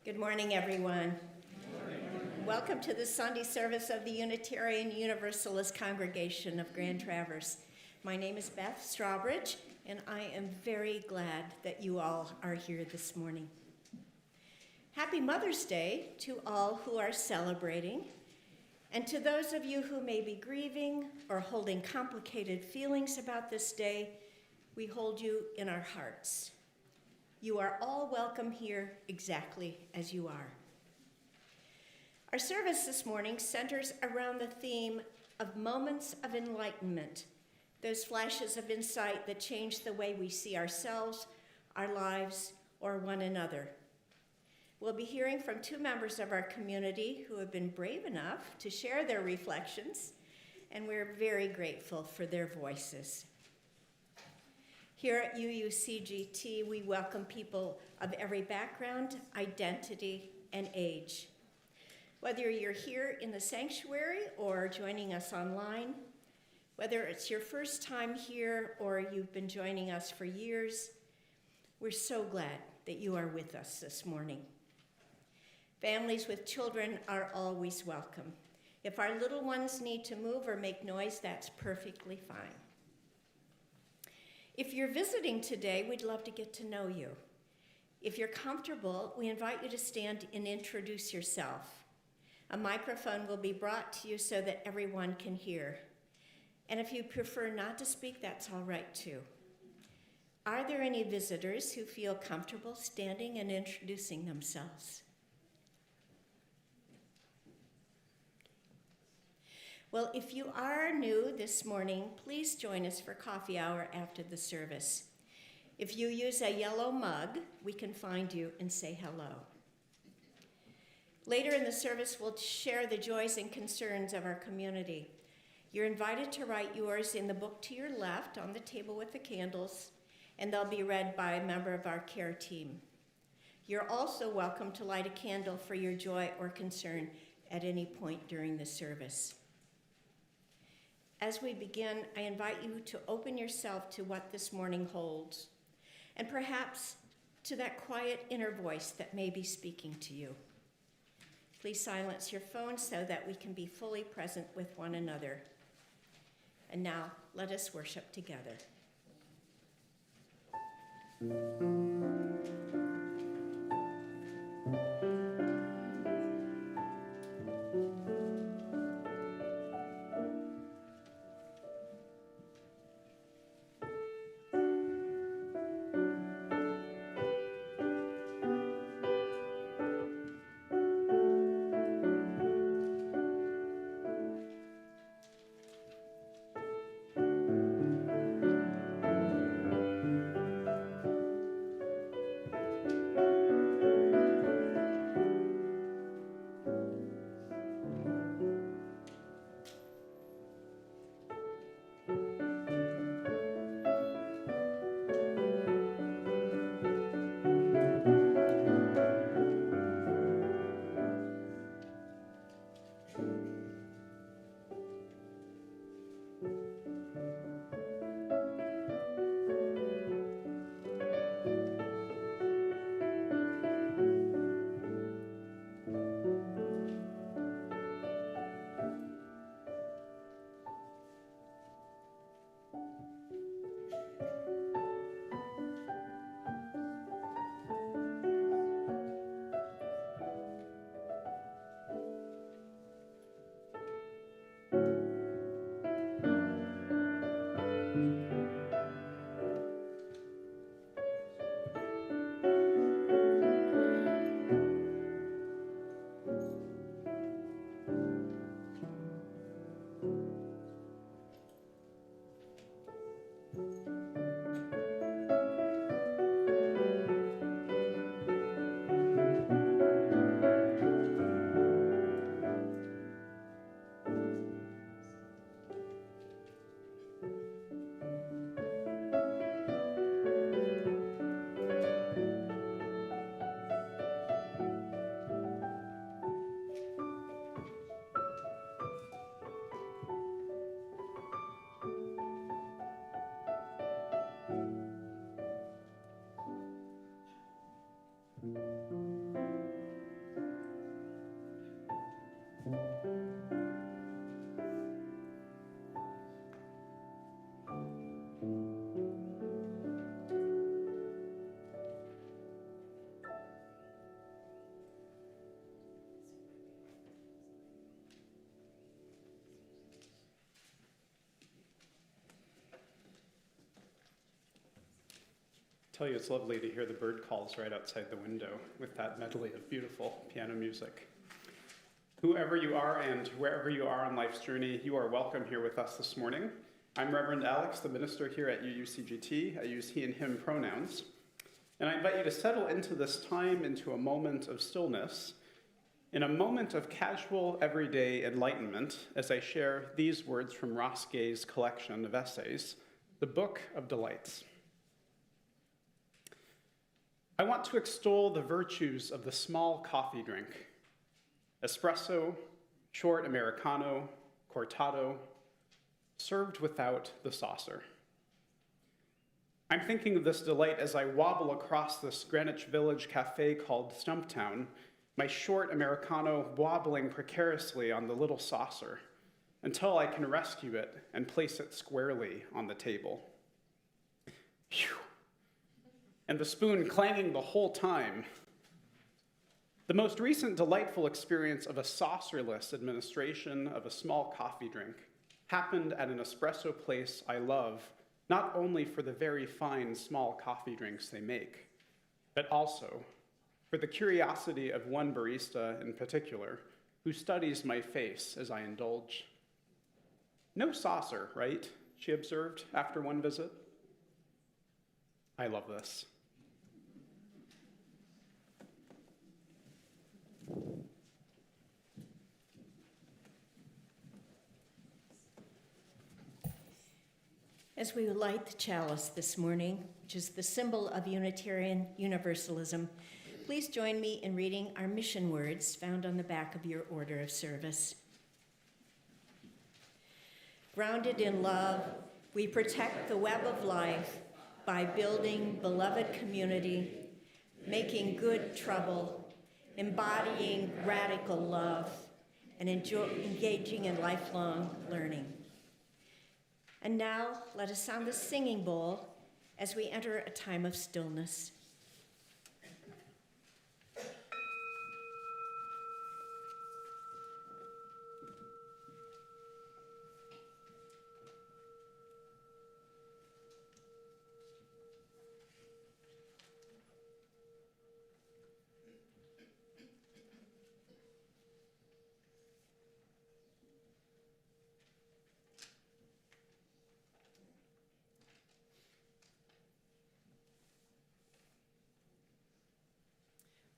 Good morning, everyone. Welcome to the Sunday service of the Unitarian Universalist congregation of Grand Traverse. My name is Beth Strawbridge, and I am very glad that you all are here this morning. Happy Mother's Day to all who are celebrating, and to those of you who may be grieving or holding complicated feelings about this day, we hold you in our hearts. You are all welcome here exactly as you are. Our service this morning centers around the theme of moments of enlightenment, those flashes of insight that change the way we see ourselves, our lives, or one another. We'll be hearing from two members of our community who have been brave enough to share their reflections, and we're very grateful for their voices. Here at UUCGT, we welcome people of every background, identity, and age. Whether you're here in the sanctuary or joining us online, whether it's your first time here or you've been joining us for years, we're so glad that you are with us this morning. Families with children are always welcome. If our little ones need to move or make noise, that's perfectly fine. If you're visiting today, we'd love to get to know you. If you're comfortable, we invite you to stand and introduce yourself. A microphone will be brought to you so that everyone can hear. And if you prefer not to speak, that's all right too. Are there any visitors who feel comfortable standing and introducing themselves? Well, if you are new this morning, please join us for coffee hour after the service. If you use a yellow mug, we can find you and say hello. Later in the service, we'll share the joys and concerns of our community. You're invited to write yours in the book to your left on the table with the candles, and they'll be read by a member of our care team. You're also welcome to light a candle for your joy or concern at any point during the service. As we begin, I invite you to open yourself to what this morning holds, and perhaps to that quiet inner voice that may be speaking to you. Please silence your phone so that we can be fully present with one another. And now, let us worship together. Tell you it's lovely to hear the bird calls right outside the window with that medley of beautiful piano music. Whoever you are and wherever you are on life's journey, you are welcome here with us this morning. I'm Reverend Alex, the minister here at UUCGT. I use he and him pronouns. And I invite you to settle into this time, into a moment of stillness, in a moment of casual, everyday enlightenment, as I share these words from Ross Gay's collection of essays, The Book of Delights. I want to extol the virtues of the small coffee drink. Espresso, short Americano, cortado, served without the saucer. I'm thinking of this delight as I wobble across this Greenwich Village cafe called Stumptown, my short Americano wobbling precariously on the little saucer until I can rescue it and place it squarely on the table. Phew. And the spoon clanging the whole time. The most recent delightful experience of a saucerless administration of a small coffee drink happened at an espresso place I love, not only for the very fine small coffee drinks they make, but also for the curiosity of one barista in particular who studies my face as I indulge. No saucer, right? She observed after one visit. I love this. As we light the chalice this morning, which is the symbol of Unitarian Universalism, please join me in reading our mission words found on the back of your order of service. Grounded in love, we protect the web of life by building beloved community, making good trouble, embodying radical love, and engaging in lifelong learning. And now, let us sound the singing bowl as we enter a time of stillness.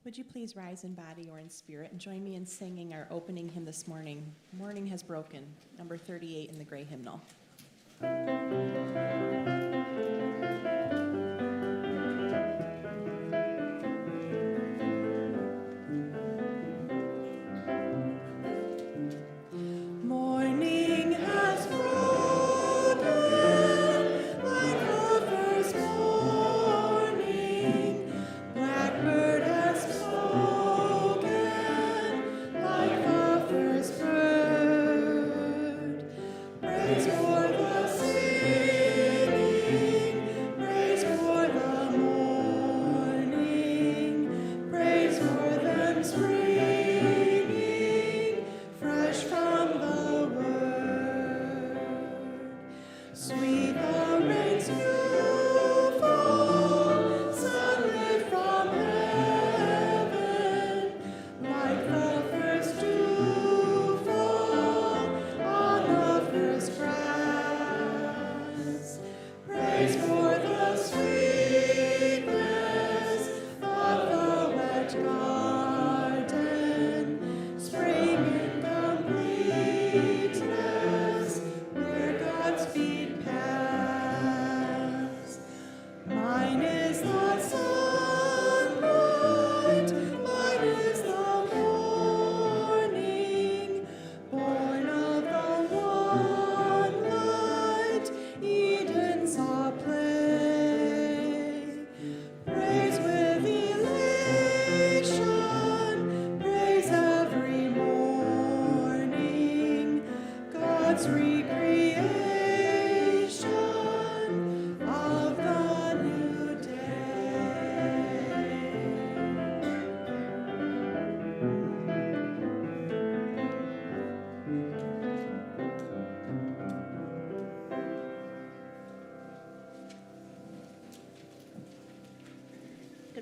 Would you please rise in body or in spirit and join me in singing our opening hymn this morning, Morning Has Broken, number 38 in the Gray Hymnal. For the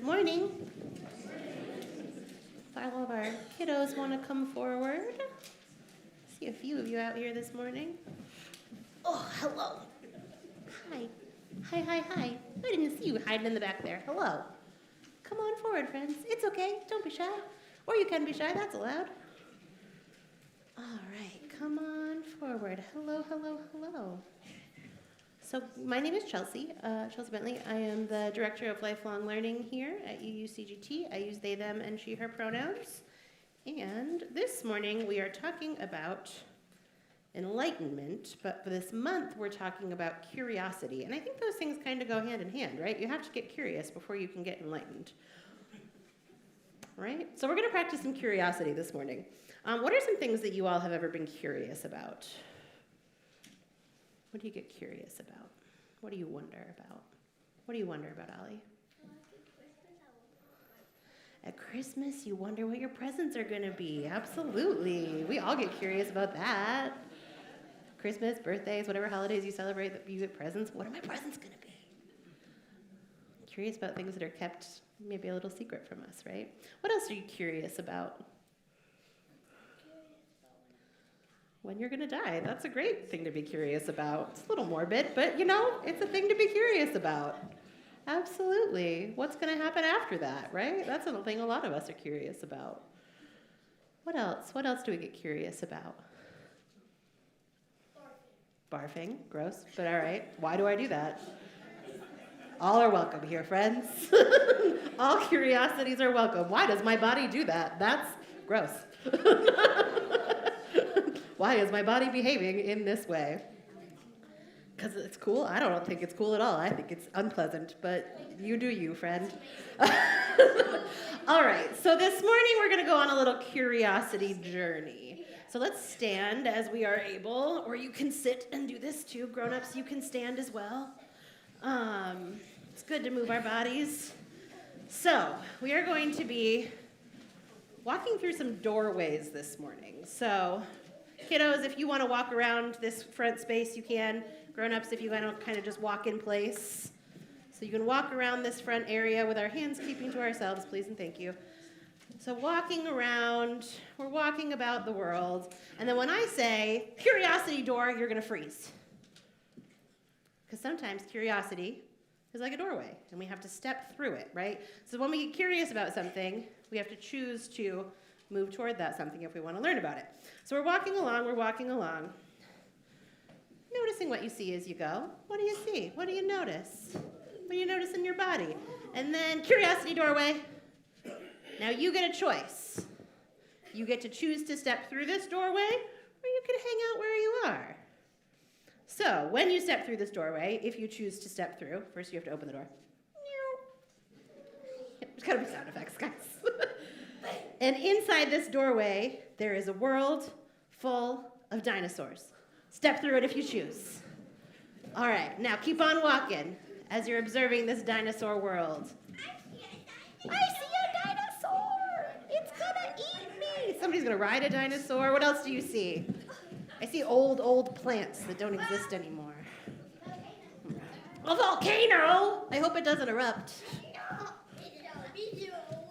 morning. If all of our kiddos want to come forward. See a few of you out here this morning. Oh, hello. Hi. Hi. I didn't see you hiding in the back there. Hello. Come on forward, friends. It's okay. Don't be shy. Or you can be shy. That's allowed. All right. Come on forward. Hello. So my name is Chelsea Bentley. I am the Director of Lifelong Learning here at UUCGT. I use they, them, and she, her pronouns. And this morning we are talking about enlightenment, but for this month we're talking about curiosity. And I think those things kind of go hand in hand, right? You have to get curious before you can get enlightened. Right? So we're going to practice some curiosity this morning. What are some things that you all have ever been curious about? What do you get curious about? What do you wonder about? What do you wonder about, Ollie? At Christmas, you wonder what your presents are going to be. Absolutely. We all get curious about that. Christmas, birthdays, whatever holidays you celebrate, that you get presents. What are my presents going to be? Curious about things that are kept maybe a little secret from us, right? What else are you curious about? When you're going to die. That's a great thing to be curious about. It's a little morbid, but it's a thing to be curious about. Absolutely. What's going to happen after that, right? That's a thing a lot of us are curious about. What else? What else do we get curious about? Barfing. Gross, but all right. Why do I do that? All are welcome here, friends. All curiosities are welcome. Why does my body do that? That's gross. Why is my body behaving in this way? Because it's cool? I don't think it's cool at all. I think it's unpleasant, but you do you, friend. All right, so this morning we're going to go on a little curiosity journey. So let's stand as we are able, or you can sit and do this too. Grown-ups, you can stand as well. It's good to move our bodies. So we are going to be walking through some doorways this morning. So kiddos, if you want to walk around this front space, you can. Grown-ups, if you want to kind of just walk in place. So you can walk around this front area with our hands keeping to ourselves, please and thank you. So walking around, we're walking about the world. And then when I say, curiosity door, you're going to freeze. Because sometimes curiosity is like a doorway, and we have to step through it, right? So when we get curious about something, we have to choose to move toward that something if we want to learn about it. So we're walking along, noticing what you see as you go. What do you see? What do you notice? What do you notice in your body? And then curiosity doorway. Now you get a choice. You get to choose to step through this doorway, or you can hang out where you are. So when you step through this doorway, if you choose to step through, first you have to open the door. There's gotta be sound effects, guys. And inside this doorway, there is a world full of dinosaurs. Step through it if you choose. All right, now keep on walking as you're observing this dinosaur world. I see a dinosaur! It's gonna eat me! Somebody's gonna ride a dinosaur. What else do you see? I see old plants that don't exist anymore. A volcano! I hope it doesn't erupt.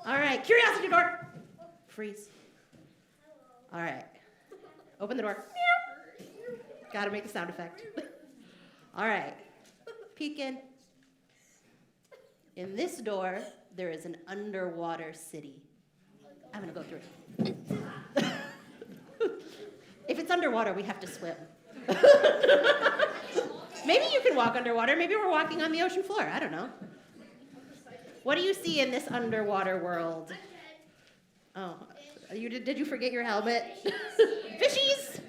All right, curiosity door. Freeze. All right. Open the door. Gotta make a sound effect. All right. Peek in. In this door, there is an underwater city. I'm gonna go through it. If it's underwater, we have to swim. Maybe you can walk underwater. Maybe we're walking on the ocean floor. I don't know. What do you see in this underwater world? Oh, did you forget your helmet? Fishies!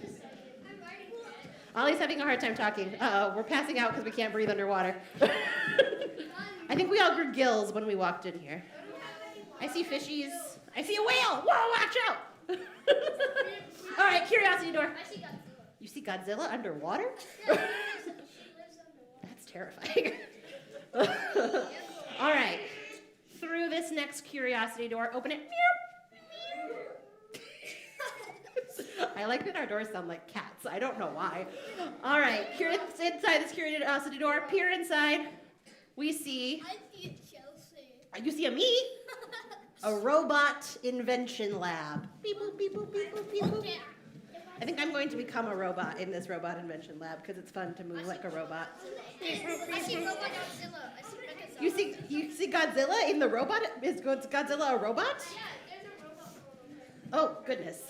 Ollie's having a hard time talking. Uh-oh, we're passing out because we can't breathe underwater. I think we all grew gills when we walked in here. I see fishies. I see a whale. Whoa, watch out! All right, curiosity door. I see Godzilla. You see Godzilla underwater? That's terrifying. All right. Through this next curiosity door, open it. I like that our doors sound like cats. I don't know why. All right. Inside this curiosity door, peer inside. We see I see Chelsea. You see a me? A robot invention lab. Beep boop, beep boop, beep boop, beep boop. I think I'm going to become a robot in this robot invention lab because it's fun to move like a robot. I see Robot Godzilla. I see Mechazoids. You see Godzilla in the robot? Is Godzilla a robot? Yeah, there's a robot. Oh, goodness.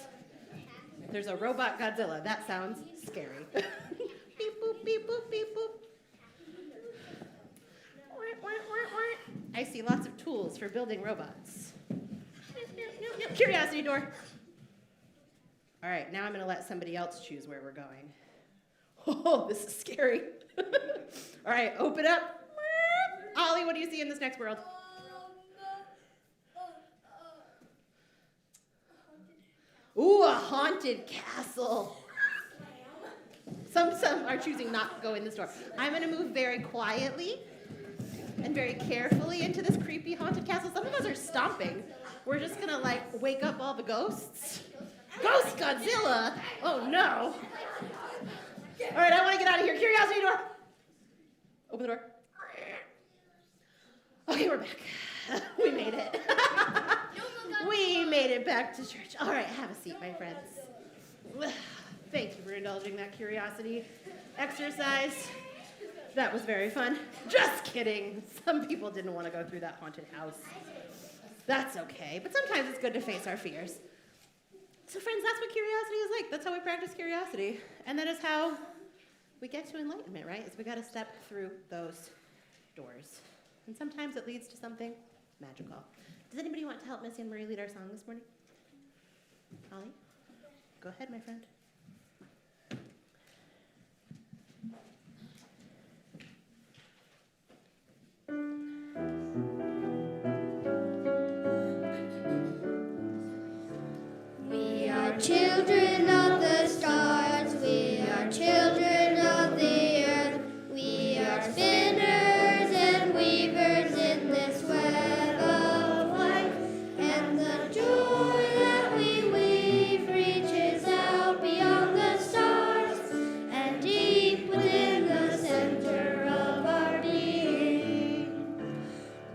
There's a robot Godzilla. That sounds scary. Beep boop, beep boop, beep boop. I see lots of tools for building robots. Curiosity door. All right, now I'm going to let somebody else choose where we're going. Oh, this is scary. All right, open up. Ollie, what do you see in this next world? Ooh, a haunted castle. Some are choosing not to go in this door. I'm going to move very quietly and very carefully into this creepy haunted castle. Some of us are stomping. We're just going to, like, wake up all the ghosts. Ghost Godzilla! Oh, no. All right, I want to get out of here. Curiosity door. Open the door. Okay, we're back. We made it. We made it back to church. All right, have a seat, my friends. Thank you for indulging that curiosity exercise. That was very fun. Just kidding. Some people didn't want to go through that haunted house. That's okay, but sometimes it's good to face our fears. So friends, that's what curiosity is like. That's how we practice curiosity. And that is how we get to enlightenment, right? Is we got to step through those doors. And sometimes it leads to something magical. Does anybody want to help Missy and Marie lead our song this morning? Ollie? Go ahead, my friend. We are children of the stars, we are children of the earth, we are spinners and weavers in this web of life, and the joy that we weave reaches out beyond the stars and deep within the center of our being.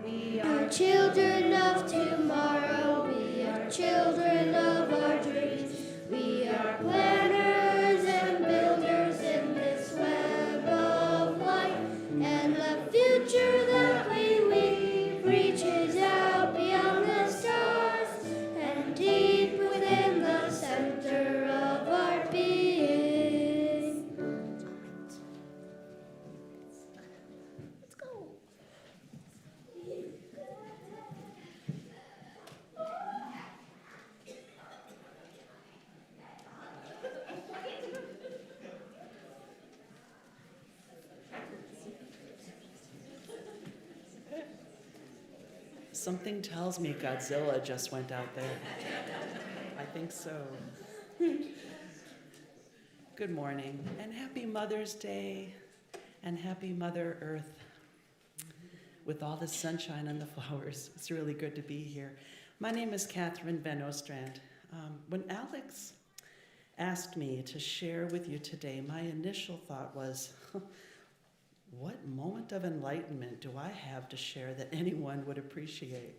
We are children of tomorrow, we are children of our dreams. We are planners and builders in this web of life, and the future that we weave reaches out beyond the stars and deep within the center of our being. Let's go. Something tells me Godzilla just went out there. I think so. Good morning, and happy Mother's Day, and happy Mother Earth. With all the sunshine and the flowers, it's really good to be here. My name is Catherine Van Ostrand. When Alex asked me to share with you today, my initial thought was, what moment of enlightenment do I have to share that anyone would appreciate?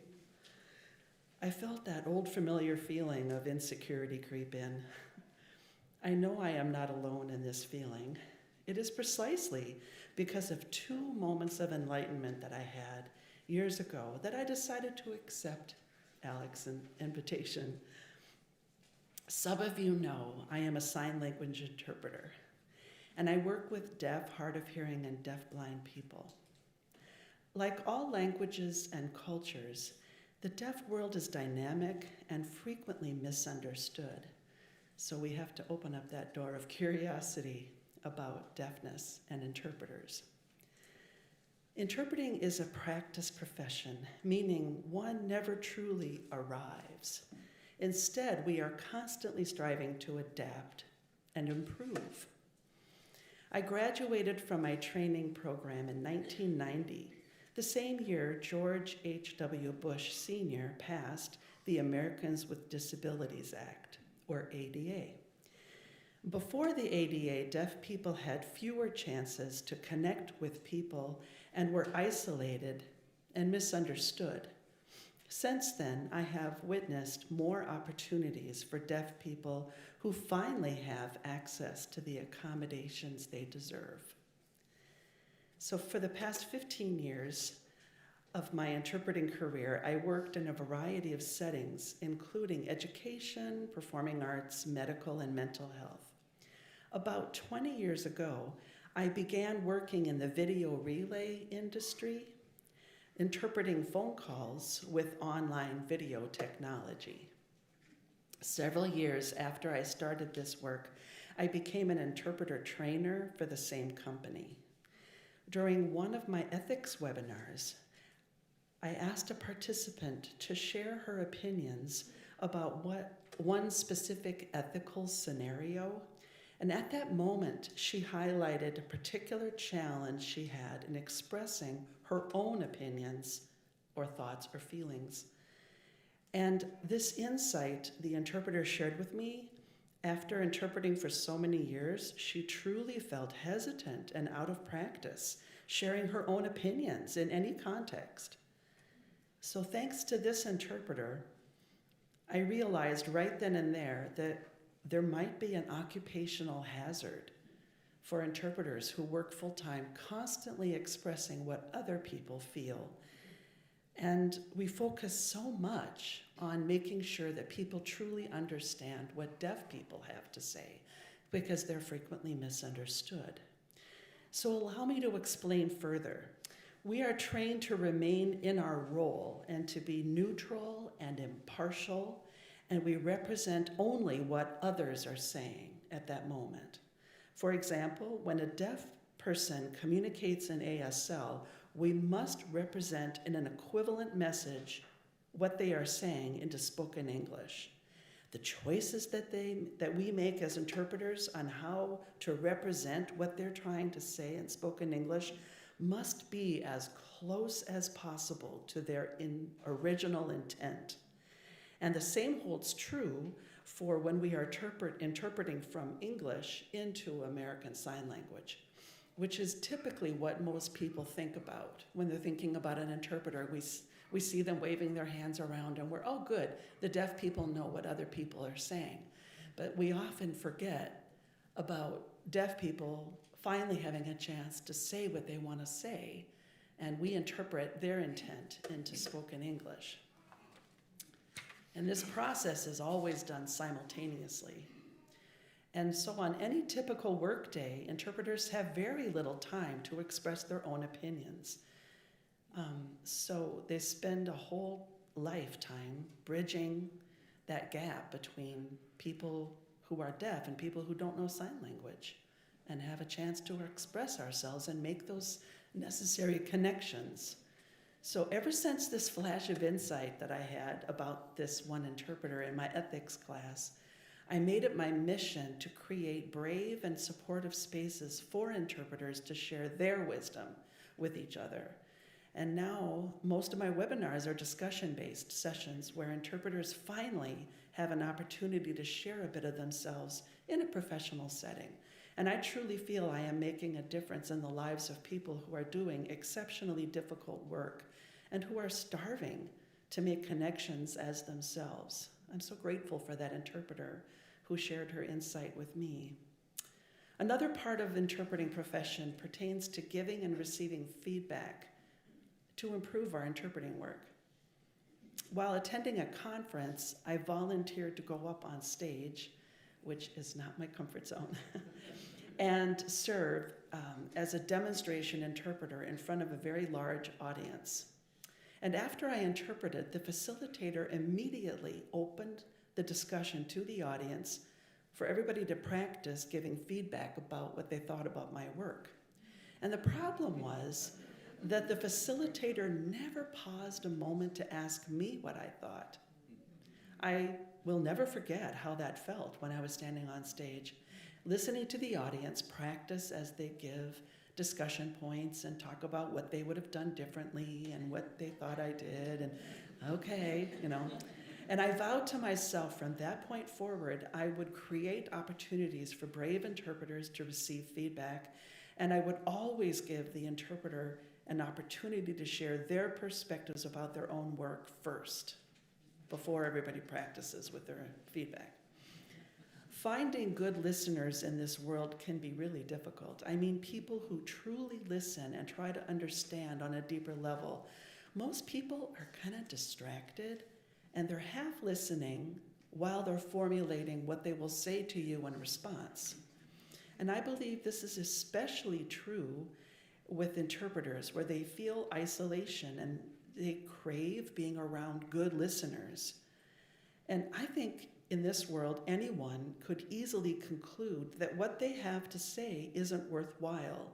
I felt that old familiar feeling of insecurity creep in. I know I am not alone in this feeling. It is precisely because of two moments of enlightenment that I had years ago that I decided to accept Alex's invitation. Some of you know I am a sign language interpreter, and I work with deaf, hard of hearing, and deafblind people. Like all languages and cultures, the deaf world is dynamic and frequently misunderstood. So we have to open up that door of curiosity about deafness and interpreters. Interpreting is a practice profession, meaning one never truly arrives. Instead, we are constantly striving to adapt and improve. I graduated from my training program in 1990, the same year George H.W. Bush Sr. passed the Americans with Disabilities Act, or ADA. Before the ADA, deaf people had fewer chances to connect with people and were isolated and misunderstood Since then, I have witnessed more opportunities for deaf people who finally have access to the accommodations they deserve. So for the past 15 years of my interpreting career, I worked in a variety of settings, including education, performing arts, medical, and mental health. About 20 years ago, I began working in the video relay industry, interpreting phone calls with online video technology. Several years after I started this work, I became an interpreter trainer for the same company. During one of my ethics webinars, I asked a participant to share her opinions about one specific ethical scenario. And at that moment, she highlighted a particular challenge she had in expressing her own opinions or thoughts or feelings. And this insight the interpreter shared with me, after interpreting for so many years, she truly felt hesitant and out of practice, sharing her own opinions in any context. So thanks to this interpreter, I realized right then and there that there might be an occupational hazard for interpreters who work full-time, constantly expressing what other people feel. And we focus so much on making sure that people truly understand what deaf people have to say, because they're frequently misunderstood. So allow me to explain further. We are trained to remain in our role and to be neutral and impartial, and we represent only what others are saying at that moment. For example, when a deaf person communicates in ASL, we must represent in an equivalent message what they are saying into spoken English. The choices that we make as interpreters on how to represent what they're trying to say in spoken English must be as close as possible to their original intent. And the same holds true for when we are interpreting from English into American Sign Language, which is typically what most people think about when they're thinking about an interpreter. We see them waving their hands around and we're, oh good, the deaf people know what other people are saying. But we often forget about deaf people finally having a chance to say what they want to say, and we interpret their intent into spoken English. And this process is always done simultaneously. And so on any typical workday, interpreters have very little time to express their own opinions. So they spend a whole lifetime bridging that gap between people who are deaf and people who don't know sign language, and have a chance to express ourselves and make those necessary connections. So ever since this flash of insight that I had about this one interpreter in my ethics class, I made it my mission to create brave and supportive spaces for interpreters to share their wisdom with each other. And now most of my webinars are discussion-based sessions where interpreters finally have an opportunity to share a bit of themselves in a professional setting. And I truly feel I am making a difference in the lives of people who are doing exceptionally difficult work and who are starving to make connections as themselves. I'm so grateful for that interpreter who shared her insight with me. Another part of interpreting profession pertains to giving and receiving feedback to improve our interpreting work. While attending a conference, I volunteered to go up on stage, which is not my comfort zone, and serve as a demonstration interpreter in front of a very large audience. And after I interpreted, the facilitator immediately opened the discussion to the audience for everybody to practice giving feedback about what they thought about my work. And the problem was that the facilitator never paused a moment to ask me what I thought. I will never forget how that felt when I was standing on stage, listening to the audience practice as they give discussion points and talk about what they would have done differently and what they thought I did, and okay, And I vowed to myself from that point forward, I would create opportunities for brave interpreters to receive feedback, and I would always give the interpreter an opportunity to share their perspectives about their own work first, before everybody practices with their feedback. Finding good listeners in this world can be really difficult. I mean, people who truly listen and try to understand on a deeper level. Most people are kind of distracted, and they're half listening while they're formulating what they will say to you in response. And I believe this is especially true with interpreters, where they feel isolation and they crave being around good listeners. And I think in this world, anyone could easily conclude that what they have to say isn't worthwhile,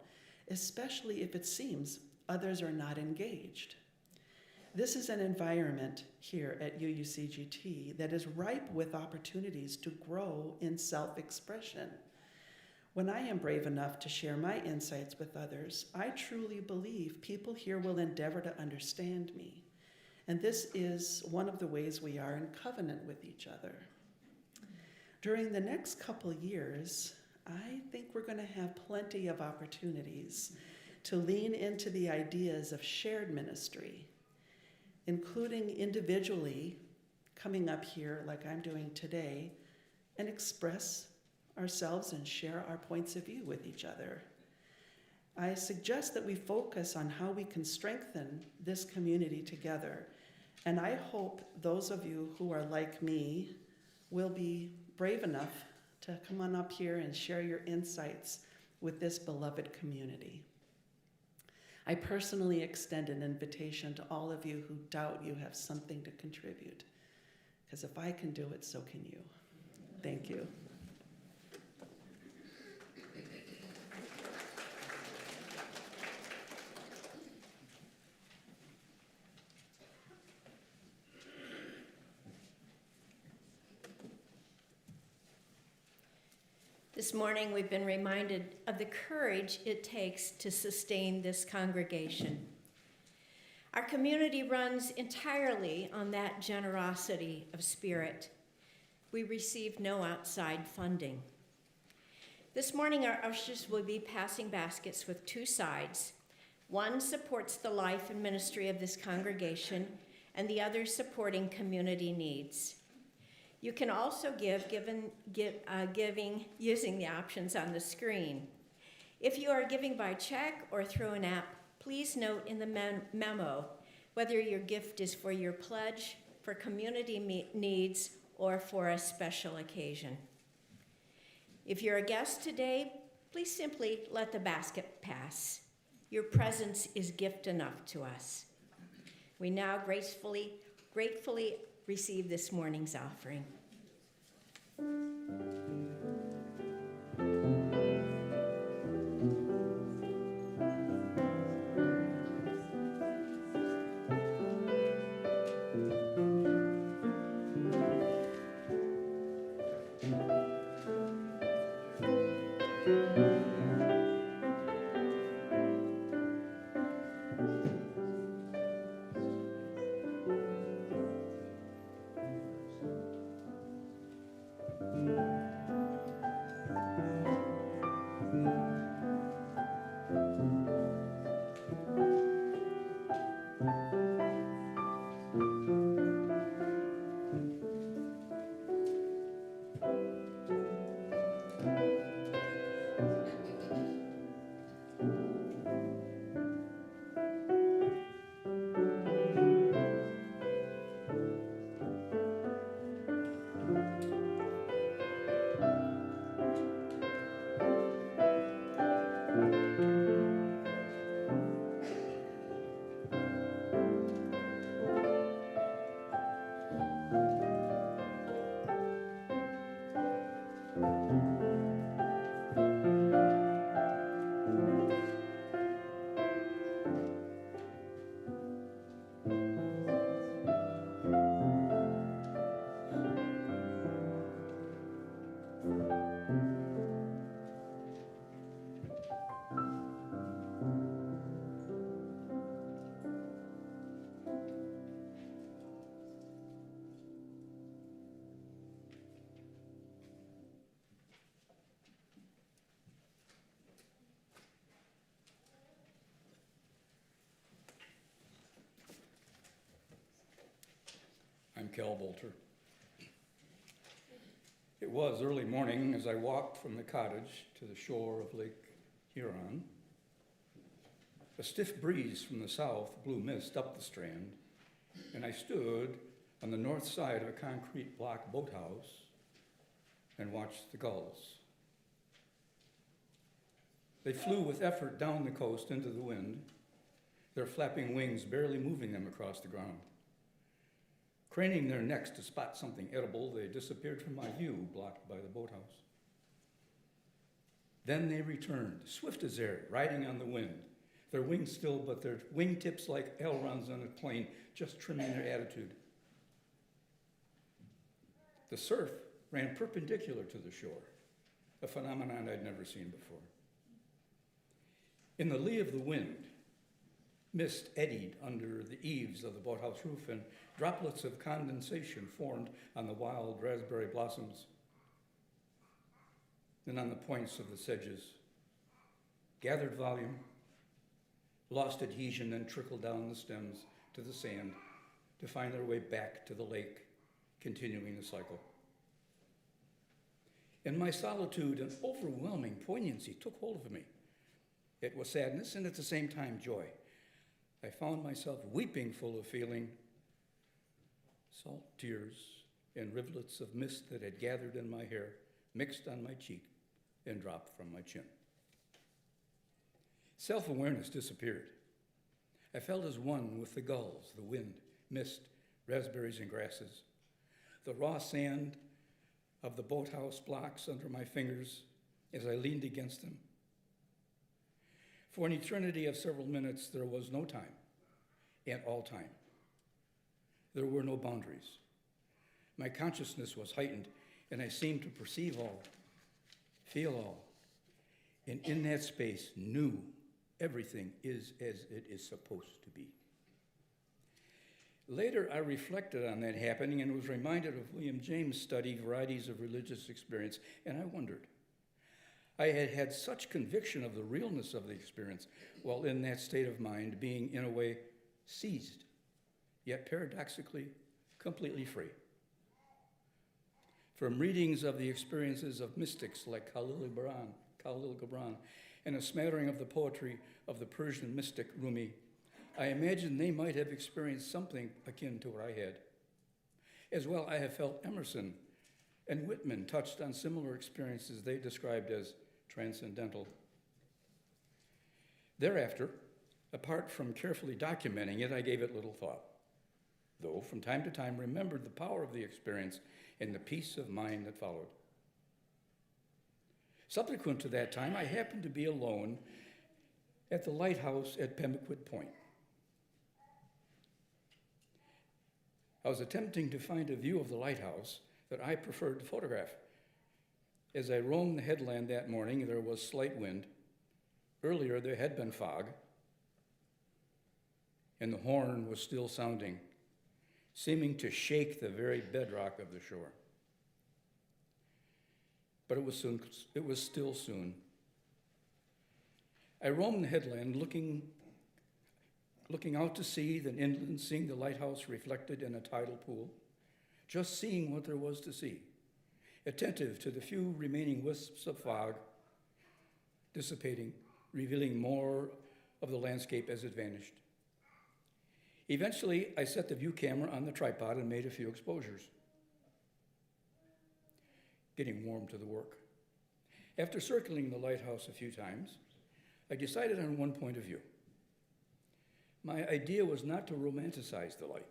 especially if it seems others are not engaged. This is an environment here at UUCGT that is ripe with opportunities to grow in self-expression. When I am brave enough to share my insights with others, I truly believe people here will endeavor to understand me. And this is one of the ways we are in covenant with each other. During the next couple years, I think we're going to have plenty of opportunities to lean into the ideas of shared ministry, including individually coming up here like I'm doing today and express ourselves and share our points of view with each other. I suggest that we focus on how we can strengthen this community together. And I hope those of you who are like me will be brave enough to come on up here and share your insights with this beloved community. I personally extend an invitation to all of you who doubt you have something to contribute, because if I can do it, so can you. Thank you. This morning, we've been reminded of the courage it takes to sustain this congregation. Our community runs entirely on that generosity of spirit. We receive no outside funding. This morning, our ushers will be passing baskets with two sides. One supports the life and ministry of this congregation, and the other supporting community needs. You can also giving using the options on the screen. If you are giving by check or through an app, please note in the memo whether your gift is for your pledge, for community needs, or for a special occasion. If you're a guest today, please simply let the basket pass. Your presence is gift enough to us. We now gratefully receive this morning's offering. Cal Bolter. It was early morning as I walked from the cottage to the shore of Lake Huron. A stiff breeze from the south blew mist up the strand, and I stood on the north side of a concrete block boathouse and watched the gulls. They flew with effort down the coast into the wind, their flapping wings barely moving them across the ground. Craning their necks to spot something edible, they disappeared from my view, blocked by the boathouse. Then they returned, swift as air, riding on the wind, their wings still, but their wingtips like ailerons on a plane, just trimming their attitude. The surf ran perpendicular to the shore, a phenomenon I'd never seen before. In the lee of the wind, mist eddied under the eaves of the boathouse roof, and droplets of condensation formed on the wild raspberry blossoms and on the points of the sedges. Gathered volume, lost adhesion, and trickled down the stems to the sand to find their way back to the lake, continuing the cycle. In my solitude, an overwhelming poignancy took hold of me. It was sadness and at the same time joy. I found myself weeping full of feeling, salt tears and rivulets of mist that had gathered in my hair, mixed on my cheek and dropped from my chin. Self-awareness disappeared. I felt as one with the gulls, the wind, mist, raspberries and grasses, the raw sand of the boathouse blocks under my fingers as I leaned against them. For an eternity of several minutes, there was no time, at all time. There were no boundaries. My consciousness was heightened, and I seemed to perceive all, feel all, and in that space knew everything is as it is supposed to be. Later, I reflected on that happening and was reminded of William James' study, Varieties of Religious Experience, and I wondered. I had had such conviction of the realness of the experience while in that state of mind, being in a way seized, yet paradoxically completely free. From readings of the experiences of mystics like Khalil Gibran and a smattering of the poetry of the Persian mystic Rumi, I imagine they might have experienced something akin to what I had. As well, I have felt Emerson and Whitman touched on similar experiences they described as transcendental. Thereafter, apart from carefully documenting it, I gave it little thought, though from time to time remembered the power of the experience and the peace of mind that followed. Subsequent to that time, I happened to be alone at the lighthouse at Pemaquid Point. I was attempting to find a view of the lighthouse that I preferred to photograph. As I roamed the headland that morning, there was slight wind. Earlier, there had been fog, and the horn was still sounding, seeming to shake the very bedrock of the shore. But it was still soon. I roamed the headland, looking out to sea, then inland, seeing the lighthouse reflected in a tidal pool, just seeing what there was to see, attentive to the few remaining wisps of fog dissipating, revealing more of the landscape as it vanished. Eventually, I set the view camera on the tripod and made a few exposures, getting warm to the work. After circling the lighthouse a few times, I decided on one point of view. My idea was not to romanticize the light.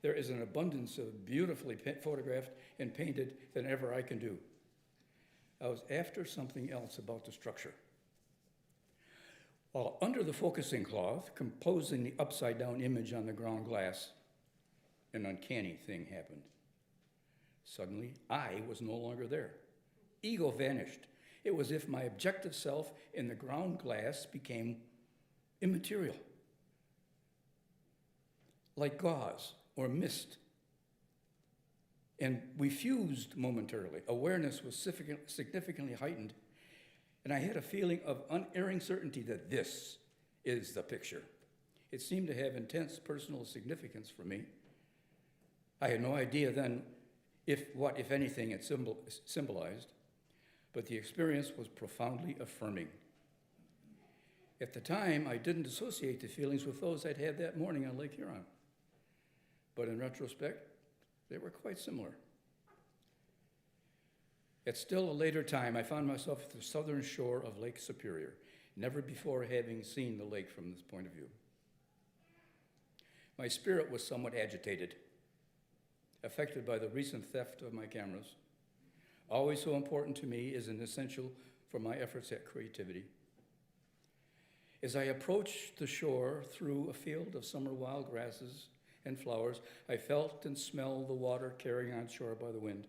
There is an abundance of beautifully photographed and painted than ever I can do. I was after something else about the structure. While under the focusing cloth, composing the upside-down image on the ground glass, an uncanny thing happened. Suddenly, I was no longer there. Ego vanished. It was as if my objective self in the ground glass became immaterial, like gauze or mist. And we fused momentarily. Awareness was significantly heightened, and I had a feeling of unerring certainty that this is the picture. It seemed to have intense personal significance for me. I had no idea then what, if anything, it symbolized, but the experience was profoundly affirming. At the time, I didn't associate the feelings with those I'd had that morning on Lake Huron, but in retrospect, they were quite similar. At still a later time, I found myself at the southern shore of Lake Superior, never before having seen the lake from this point of view. My spirit was somewhat agitated, affected by the recent theft of my cameras. Always so important to me is an essential for my efforts at creativity. As I approached the shore through a field of summer wild grasses and flowers, I felt and smelled the water carrying on shore by the wind.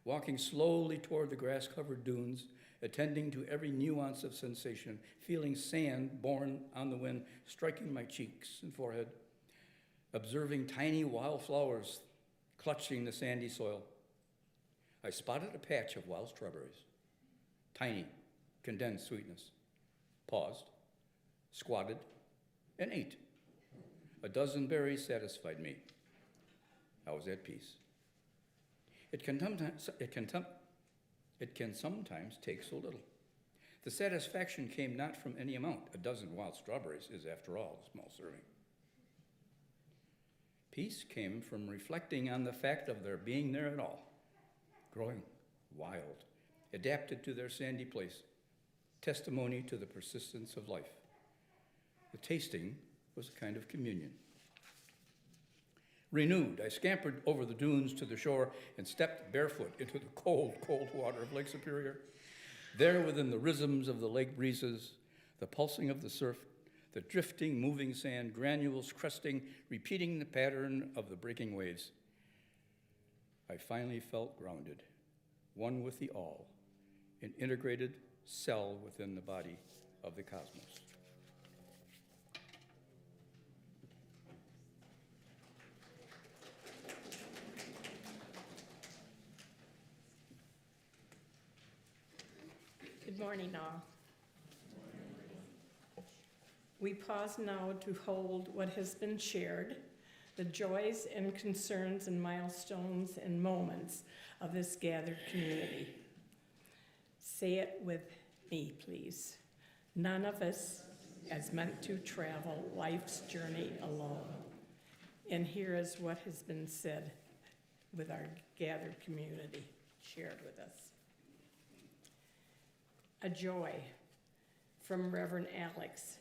Walking slowly toward the grass-covered dunes, attending to every nuance of sensation, feeling sand borne on the wind striking my cheeks and forehead, observing tiny wildflowers clutching the sandy soil. I spotted a patch of wild strawberries, tiny, condensed sweetness, paused, squatted, and ate. A dozen berries satisfied me. I was at peace. It can sometimes take so little. The satisfaction came not from any amount. A dozen wild strawberries is, after all, a small serving. Peace came from reflecting on the fact of their being there at all, growing wild, adapted to their sandy place, testimony to the persistence of life. The tasting was a kind of communion. Renewed, I scampered over the dunes to the shore and stepped barefoot into the cold, cold water of Lake Superior. There, within the rhythms of the lake breezes, the pulsing of the surf, the drifting, moving sand, granules cresting, repeating the pattern of the breaking waves, I finally felt grounded, one with the all, an integrated cell within the body of the cosmos. Good morning, all. We pause now to hold what has been shared, the joys and concerns and milestones and moments of this gathered community. Say it with me, please. None of us is meant to travel life's journey alone. And here is what has been said with our gathered community, shared with us. A joy from Reverend Alex.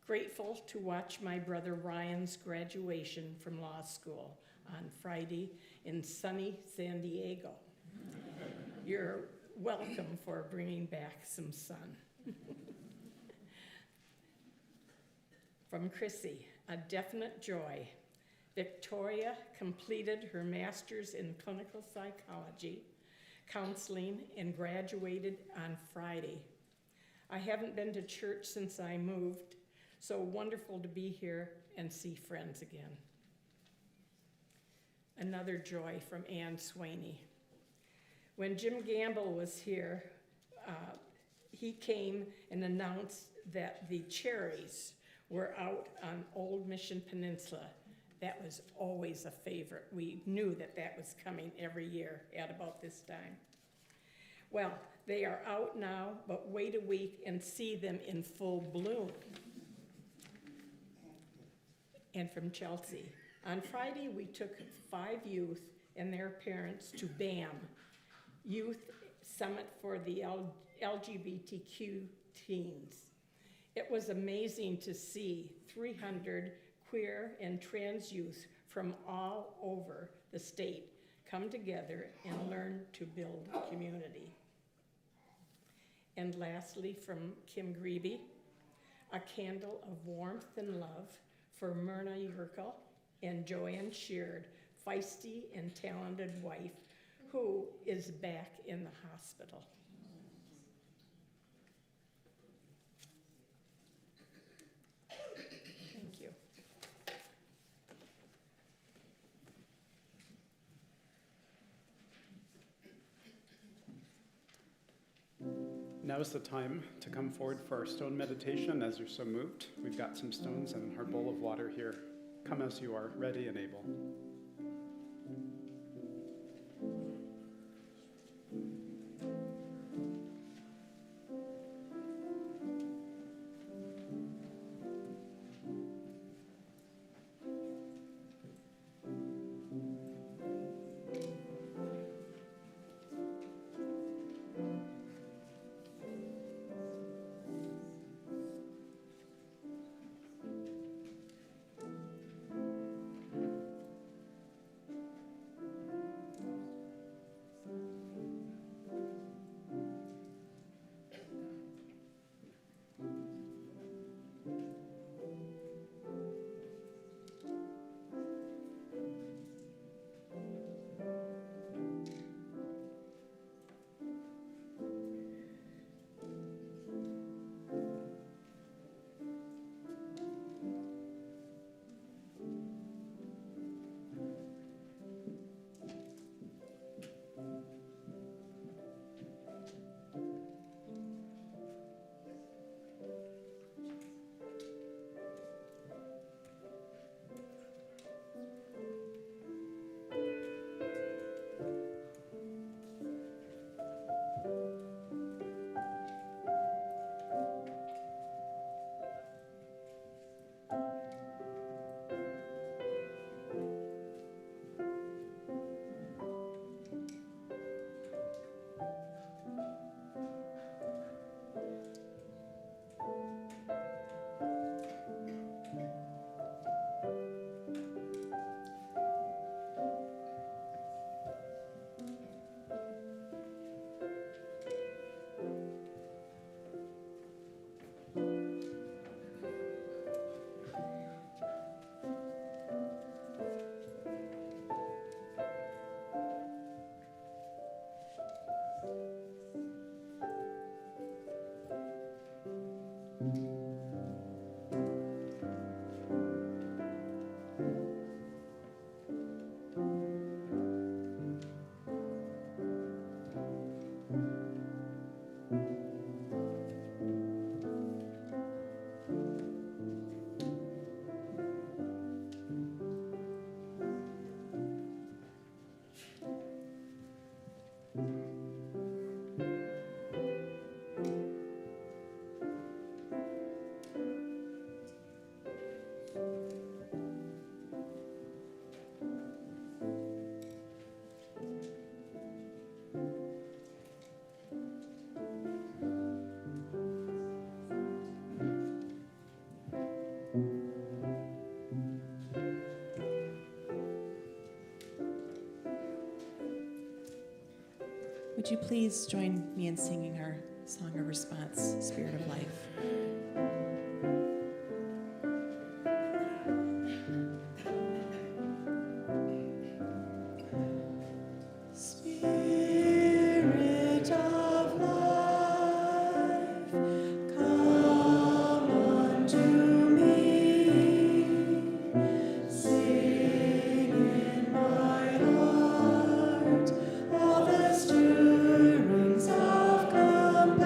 Grateful to watch my brother Ryan's graduation from law school on Friday in sunny San Diego. You're welcome for bringing back some sun. From Chrissy, a definite joy. Victoria completed her master's in clinical psychology, counseling, and graduated on Friday. I haven't been to church since I moved, so wonderful to be here and see friends again. Another joy from Ann Swaney. When Jim Gamble was here, he came and announced that the cherries were out on Old Mission Peninsula. That was always a favorite. We knew that that was coming every year at about this time. Well, they are out now, but wait a week and see them in full bloom. And from Chelsea, on Friday we took 5 youth and their parents to BAM, Youth Summit for the LGBTQ teens. It was amazing to see 300 queer and trans youth from all over the state come together and learn to build community. And lastly, from Kim Grebe, a candle of warmth and love for Myrna Yerkel and Joanne Sheard, feisty and talented wife, who is back in the hospital. Thank you. Now is the time to come forward for our stone meditation as you're so moved. We've got some stones and our bowl of water here. Come as you are, ready and able. Would you please join me in singing our song of response, Spirit of Life? Spirit of life, come unto me. Sing in my heart all the stirrings of compassion.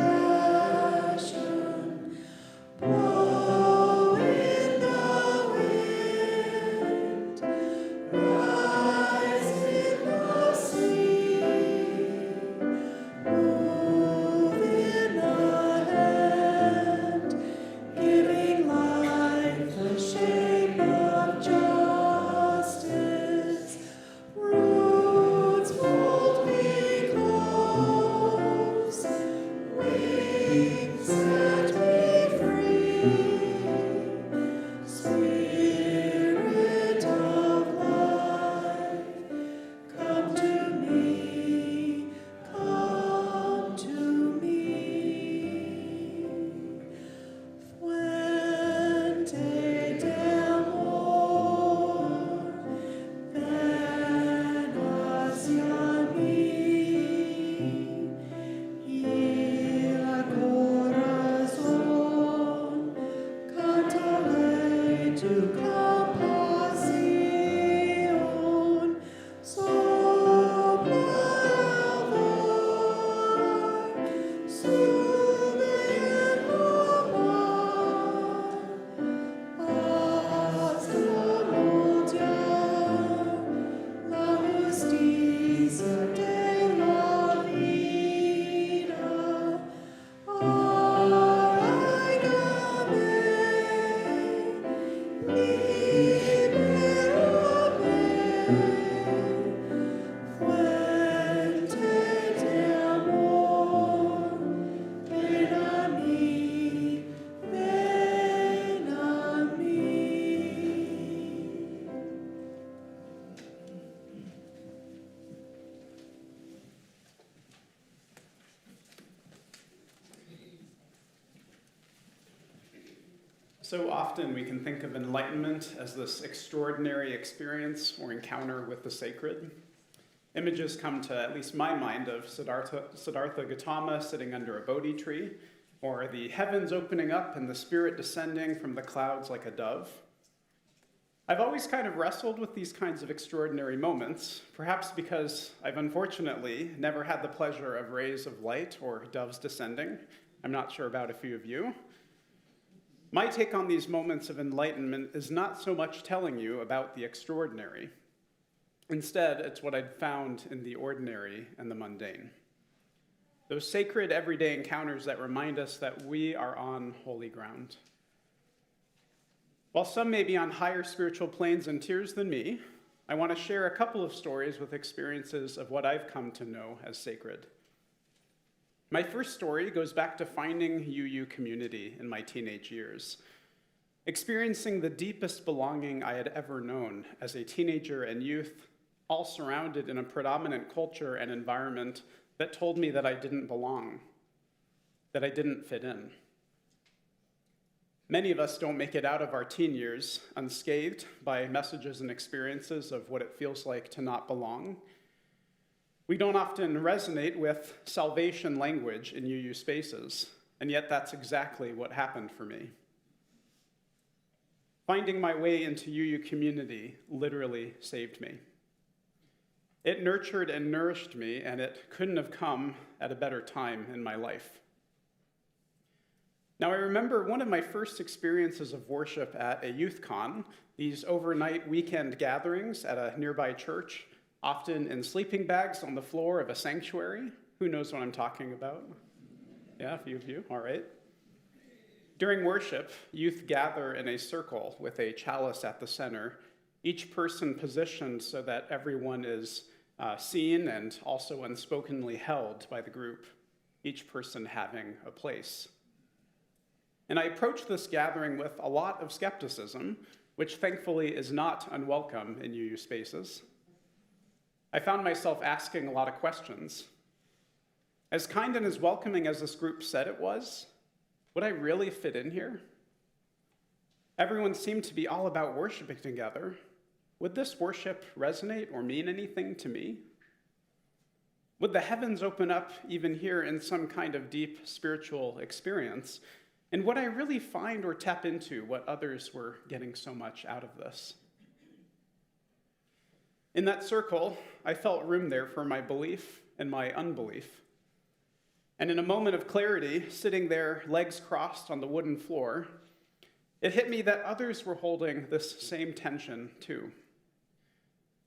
So often we can think of enlightenment as this extraordinary experience or encounter with the sacred. Images come to at least my mind of Siddhartha Gautama sitting under a Bodhi tree, or the heavens opening up and the spirit descending from the clouds like a dove. I've always kind of wrestled with these kinds of extraordinary moments, perhaps because I've unfortunately never had the pleasure of rays of light or doves descending. I'm not sure about a few of you. My take on these moments of enlightenment is not so much telling you about the extraordinary. Instead, it's what I'd found in the ordinary and the mundane. Those sacred everyday encounters that remind us that we are on holy ground. While some may be on higher spiritual planes and tiers than me, I want to share a couple of stories with experiences of what I've come to know as sacred. My first story goes back to finding UU community in my teenage years, experiencing the deepest belonging I had ever known as a teenager and youth, all surrounded in a predominant culture and environment that told me that I didn't belong, that I didn't fit in. Many of us don't make it out of our teen years unscathed by messages and experiences of what it feels like to not belong. We don't often resonate with salvation language in UU spaces, and yet that's exactly what happened for me. Finding my way into UU community literally saved me. It nurtured and nourished me, and it couldn't have come at a better time in my life. Now, I remember one of my first experiences of worship at a youth con, these overnight weekend gatherings at a nearby church, often in sleeping bags on the floor of a sanctuary. Who knows what I'm talking about? Yeah, a few of you, all right. During worship, youth gather in a circle with a chalice at the center, each person positioned so that everyone is seen and also unspokenly held by the group, each person having a place. And I approached this gathering with a lot of skepticism, which thankfully is not unwelcome in UU spaces. I found myself asking a lot of questions. As kind and as welcoming as this group said it was, would I really fit in here? Everyone seemed to be all about worshiping together. Would this worship resonate or mean anything to me? Would the heavens open up even here in some kind of deep spiritual experience? And would I really find or tap into what others were getting so much out of this? In that circle, I felt room there for my belief and my unbelief. And in a moment of clarity, sitting there, legs crossed on the wooden floor, it hit me that others were holding this same tension too.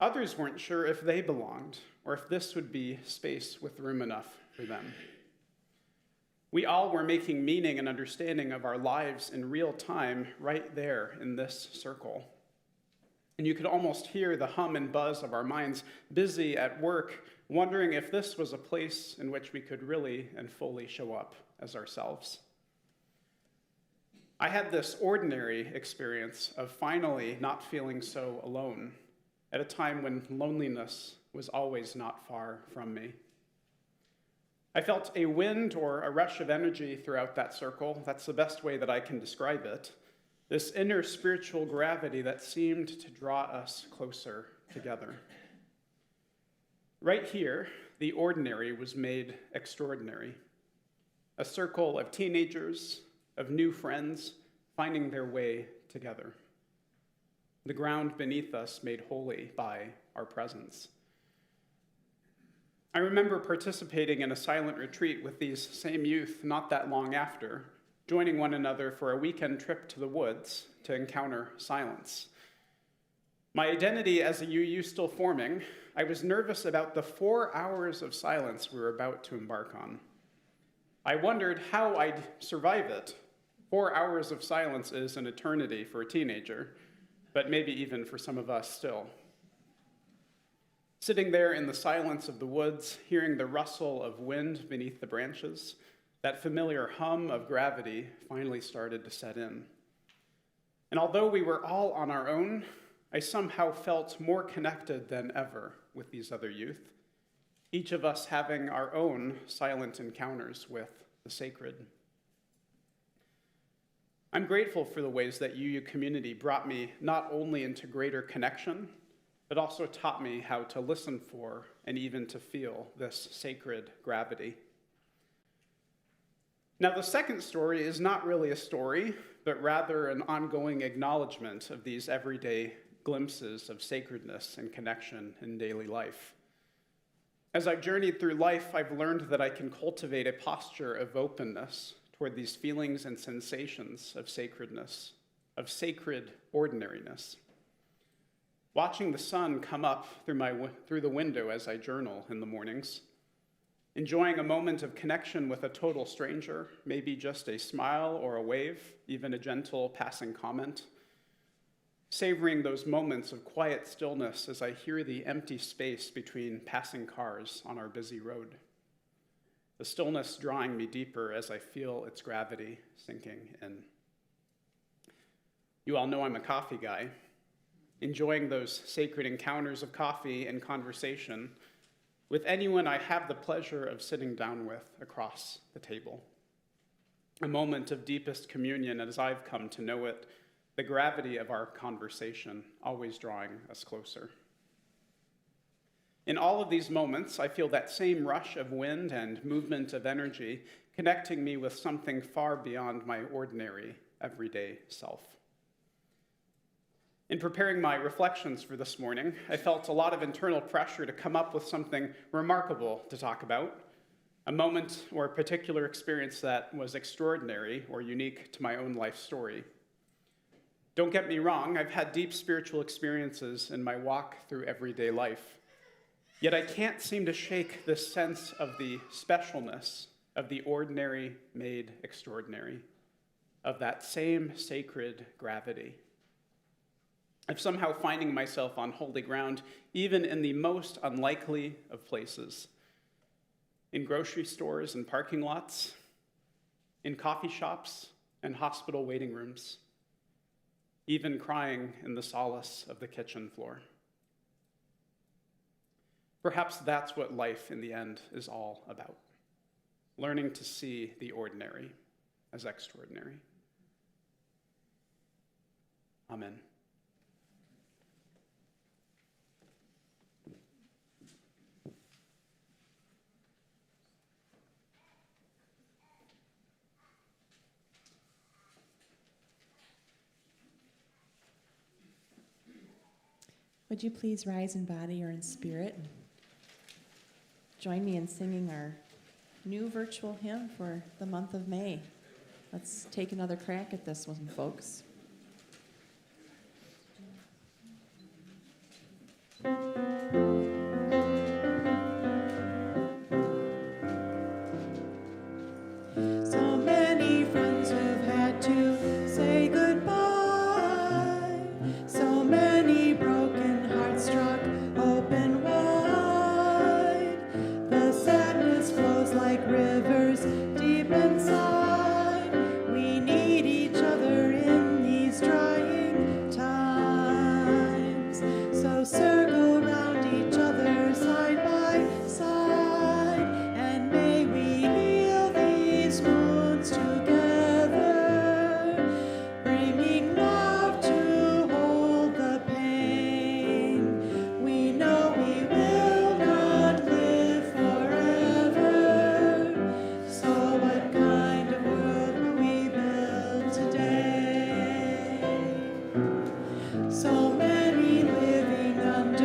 Others weren't sure if they belonged or if this would be space with room enough for them. We all were making meaning and understanding of our lives in real time right there in this circle. And you could almost hear the hum and buzz of our minds busy at work, wondering if this was a place in which we could really and fully show up as ourselves. I had this ordinary experience of finally not feeling so alone at a time when loneliness was always not far from me. I felt a wind or a rush of energy throughout that circle. That's the best way that I can describe it. This inner spiritual gravity that seemed to draw us closer together. Right here, the ordinary was made extraordinary. A circle of teenagers, of new friends, finding their way together. The ground beneath us made holy by our presence. I remember participating in a silent retreat with these same youth not that long after, joining one another for a weekend trip to the woods to encounter silence. My identity as a UU still forming, I was nervous about the 4 hours of silence we were about to embark on. I wondered how I'd survive it. 4 hours of silence is an eternity for a teenager, but maybe even for some of us still. Sitting there in the silence of the woods, hearing the rustle of wind beneath the branches, that familiar hum of gravity finally started to set in. And although we were all on our own, I somehow felt more connected than ever with these other youth, each of us having our own silent encounters with the sacred. I'm grateful for the ways that UU community brought me not only into greater connection, but also taught me how to listen for and even to feel this sacred gravity. Now, the second story is not really a story, but rather an ongoing acknowledgement of these everyday glimpses of sacredness and connection in daily life. As I've journeyed through life, I've learned that I can cultivate a posture of openness toward these feelings and sensations of sacredness, of sacred ordinariness. Watching the sun come up through the window as I journal in the mornings, enjoying a moment of connection with a total stranger, maybe just a smile or a wave, even a gentle passing comment, savoring those moments of quiet stillness as I hear the empty space between passing cars on our busy road. The stillness drawing me deeper as I feel its gravity sinking in. You all know I'm a coffee guy, enjoying those sacred encounters of coffee and conversation with anyone I have the pleasure of sitting down with across the table. A moment of deepest communion as I've come to know it, the gravity of our conversation always drawing us closer. In all of these moments, I feel that same rush of wind and movement of energy connecting me with something far beyond my ordinary, everyday self. In preparing my reflections for this morning, I felt a lot of internal pressure to come up with something remarkable to talk about, a moment or a particular experience that was extraordinary or unique to my own life story. Don't get me wrong, I've had deep spiritual experiences in my walk through everyday life. Yet I can't seem to shake this sense of the specialness of the ordinary made extraordinary, of that same sacred gravity. I'm somehow finding myself on holy ground, even in the most unlikely of places. In grocery stores and parking lots, in coffee shops and hospital waiting rooms, even crying in the solace of the kitchen floor. Perhaps that's what life in the end is all about, learning to see the ordinary as extraordinary. Amen. Would you please rise in body or in spirit? Join me in singing our new virtual hymn for the month of May. Let's take another crack at this one, folks. So many friends who've had to say goodbye. So many broken hearts struck open wide. The sadness flows like rivers deep inside. We need each other in these trying times. So circle round each other side by side, and may we heal these wounds together, bringing love to hold the pain. We know we will not live forever, so what kind of world will we build today? So many living under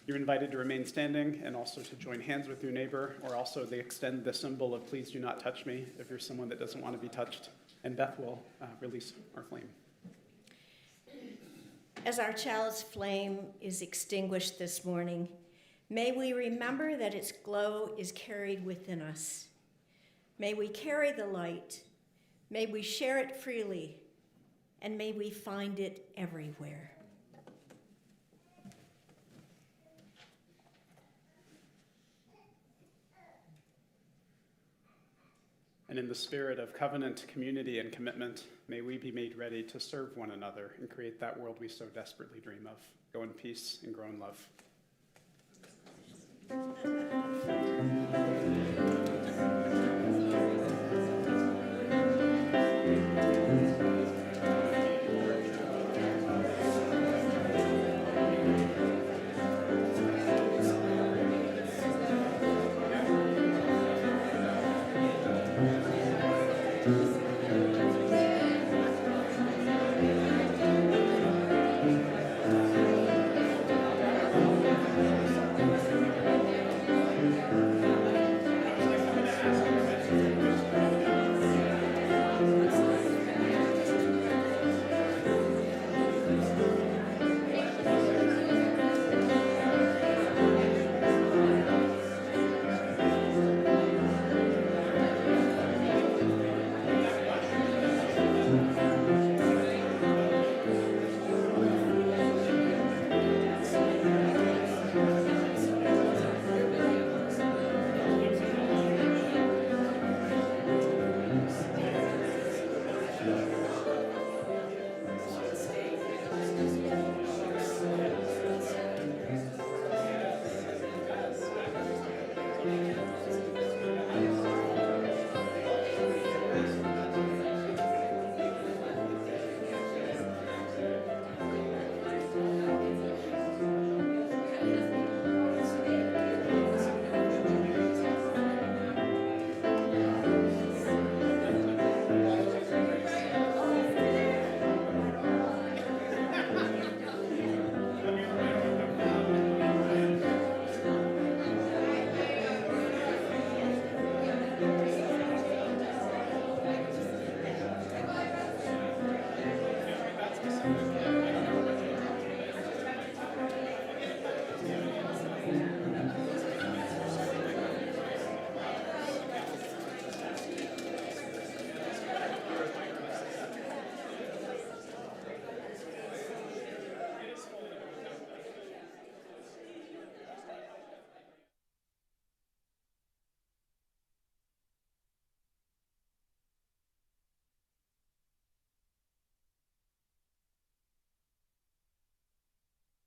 You're invited to remain standing and also to join hands with your neighbor, or also they extend the symbol of please do not touch me if you're someone that doesn't want to be touched. And Beth will release our flame. As our child's flame is extinguished this morning, may we remember that its glow is carried within us. May we carry the light, may we share it freely, and may we find it everywhere. And in the spirit of covenant, community, and commitment, may we be made ready to serve one another and create that world we so desperately dream of. Go in peace and grow in love.